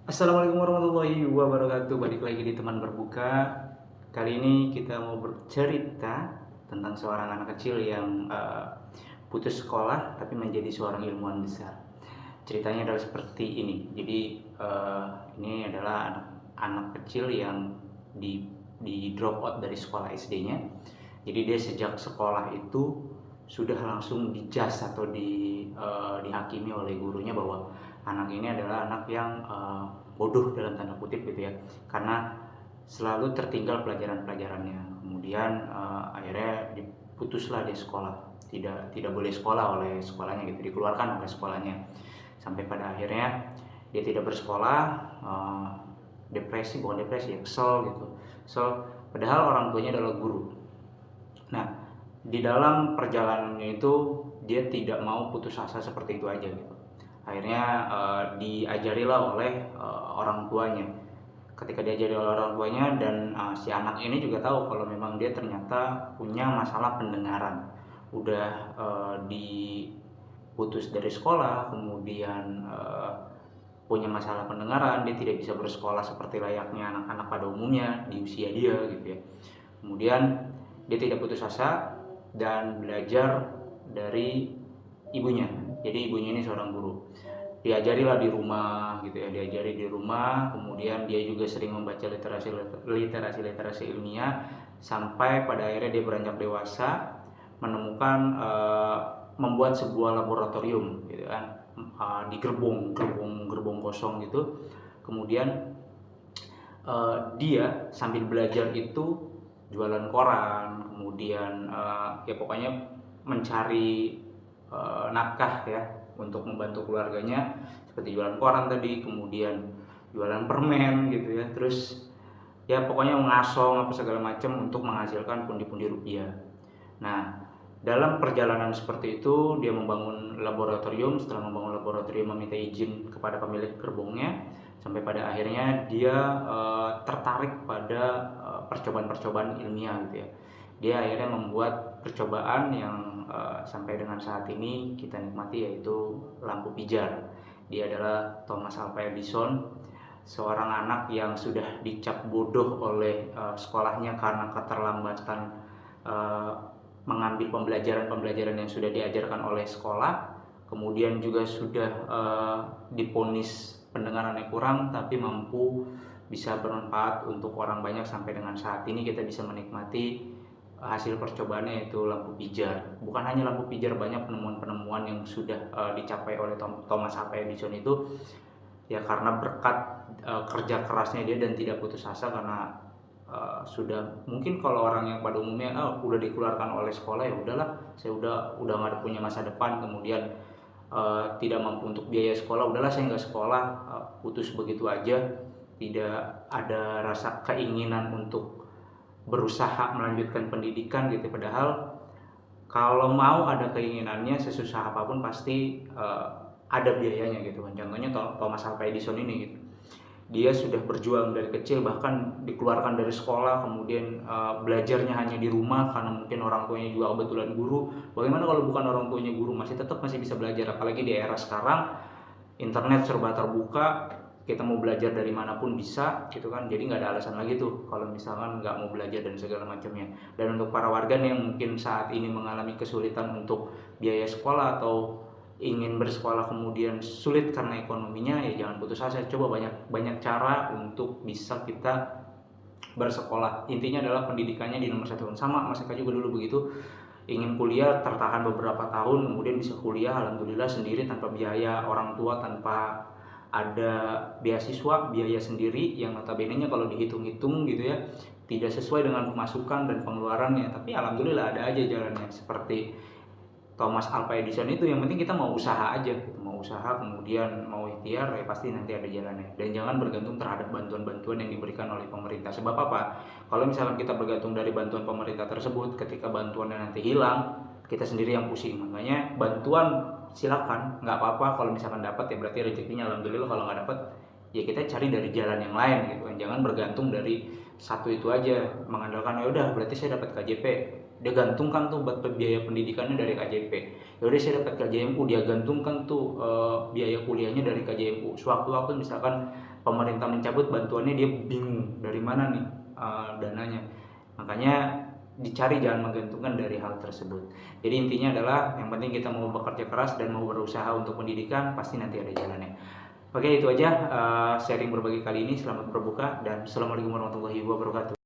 Assalamualaikum warahmatullahi wabarakatuh. Balik lagi di teman berbuka. Kali ini kita mau bercerita tentang seorang anak kecil yang putus sekolah tapi menjadi seorang ilmuwan besar. Ceritanya adalah seperti ini. Jadi ini adalah anak kecil yang di drop out dari sekolah SD-nya. Jadi dia sejak sekolah itu sudah langsung dijas atau dihakimi oleh gurunya bahwa anak ini adalah anak yang bodoh dalam tanda kutip gitu ya, karena selalu tertinggal pelajaran-pelajarannya. Kemudian akhirnya diputuslah dia sekolah, tidak boleh sekolah oleh sekolahnya gitu, dikeluarkan oleh sekolahnya, sampai pada akhirnya dia tidak bersekolah. Depresi, bukan depresi ya, kesel gitu, kesel padahal orang tuanya adalah guru. Nah, di dalam perjalanannya itu dia tidak mau putus asa seperti itu aja gitu. Akhirnya diajarilah oleh orang tuanya. Ketika diajari oleh orang tuanya, dan si anak ini juga tahu kalau memang dia ternyata punya masalah pendengaran. Udah diputus dari sekolah, kemudian punya masalah pendengaran, dia tidak bisa bersekolah seperti layaknya anak-anak pada umumnya di usia dia gitu ya. Kemudian dia tidak putus asa dan belajar dari ibunya. Jadi ibunya ini seorang guru. Diajarilah di rumah gitu ya, diajari di rumah. Kemudian dia juga sering membaca literasi ilmiah sampai pada akhirnya dia beranjak dewasa, menemukan membuat sebuah laboratorium gitu kan, di gerbong kosong gitu. Kemudian dia sambil belajar itu jualan koran, kemudian ya pokoknya mencari nafkah ya untuk membantu keluarganya, seperti jualan koran tadi, kemudian jualan permen gitu ya, terus ya pokoknya mengasong apa segala macam untuk menghasilkan pundi-pundi rupiah. Nah, dalam perjalanan seperti itu dia membangun laboratorium. Setelah membangun laboratorium, meminta izin kepada pemilik gerbongnya, sampai pada akhirnya dia tertarik pada percobaan-percobaan ilmiah gitu ya. Dia akhirnya membuat percobaan yang sampai dengan saat ini kita nikmati, yaitu lampu pijar. Dia adalah Thomas Alva Edison, seorang anak yang sudah dicap bodoh oleh sekolahnya karena keterlambatan mengambil pembelajaran yang sudah diajarkan oleh sekolah. Kemudian juga sudah diponis pendengarannya kurang, tapi mampu bisa bermanfaat untuk orang banyak. Sampai dengan saat ini kita bisa menikmati hasil percobaannya, yaitu lampu pijar. Bukan hanya lampu pijar, banyak penemuan-penemuan yang sudah dicapai oleh Thomas Alva Edison itu ya karena berkat kerja kerasnya dia dan tidak putus asa. Karena sudah mungkin kalau orang yang pada umumnya udah dikeluarkan oleh sekolah, ya udahlah, saya udah nggak punya masa depan, kemudian tidak mampu untuk biaya sekolah, udahlah saya nggak sekolah, putus begitu aja, tidak ada rasa keinginan untuk berusaha melanjutkan pendidikan gitu. Padahal kalau mau ada keinginannya, sesusah apapun pasti ada biayanya gitu kan. Contohnya Thomas Alva Edison ini gitu, dia sudah berjuang dari kecil, bahkan dikeluarkan dari sekolah, kemudian belajarnya hanya di rumah karena mungkin orang tuanya juga kebetulan guru. Bagaimana kalau bukan orang tuanya guru, masih bisa belajar. Apalagi di era sekarang internet serba terbuka, kita mau belajar dari manapun bisa gitu kan. Jadi nggak ada alasan lagi tuh kalau misalkan nggak mau belajar dan segala macamnya. Dan untuk para warga nih yang mungkin saat ini mengalami kesulitan untuk biaya sekolah atau ingin bersekolah kemudian sulit karena ekonominya, ya jangan putus asa. Coba banyak cara untuk bisa kita bersekolah. Intinya adalah pendidikannya di nomor satu. Sama Mas Eka juga dulu begitu, ingin kuliah, tertahan beberapa tahun, kemudian bisa kuliah alhamdulillah sendiri tanpa biaya orang tua, tanpa ada beasiswa, biaya sendiri yang notabene-nya kalau dihitung-hitung gitu ya tidak sesuai dengan pemasukan dan pengeluarannya, tapi alhamdulillah ada aja jalannya. Seperti Thomas Alva Edison itu, yang penting kita mau usaha aja gitu. Mau usaha kemudian mau ikhtiar, ya pasti nanti ada jalannya. Dan jangan bergantung terhadap bantuan-bantuan yang diberikan oleh pemerintah. Sebab apa? Kalau misalkan kita bergantung dari bantuan pemerintah tersebut, ketika bantuannya nanti hilang, kita sendiri yang pusing. Makanya bantuan silakan, nggak apa-apa kalau misalkan dapat, ya berarti rezekinya alhamdulillah. Kalau nggak dapat, ya kita cari dari jalan yang lain gitu kan. Jangan bergantung dari satu itu aja, mengandalkan ya udah berarti saya dapat KJP, dia gantungkan tuh buat biaya pendidikannya dari KJP. Ya udah saya dapat KJMU, dia gantungkan tuh biaya kuliahnya dari KJMU. Sewaktu-waktu misalkan pemerintah mencabut bantuannya, dia bingung dari mana nih dananya. Makanya dicari, jangan menggantungkan dari hal tersebut. Jadi intinya adalah yang penting kita mau bekerja keras dan mau berusaha untuk pendidikan, pasti nanti ada jalannya. Oke, itu aja sharing berbagi kali ini. Selamat berbuka dan assalamualaikum warahmatullahi wabarakatuh.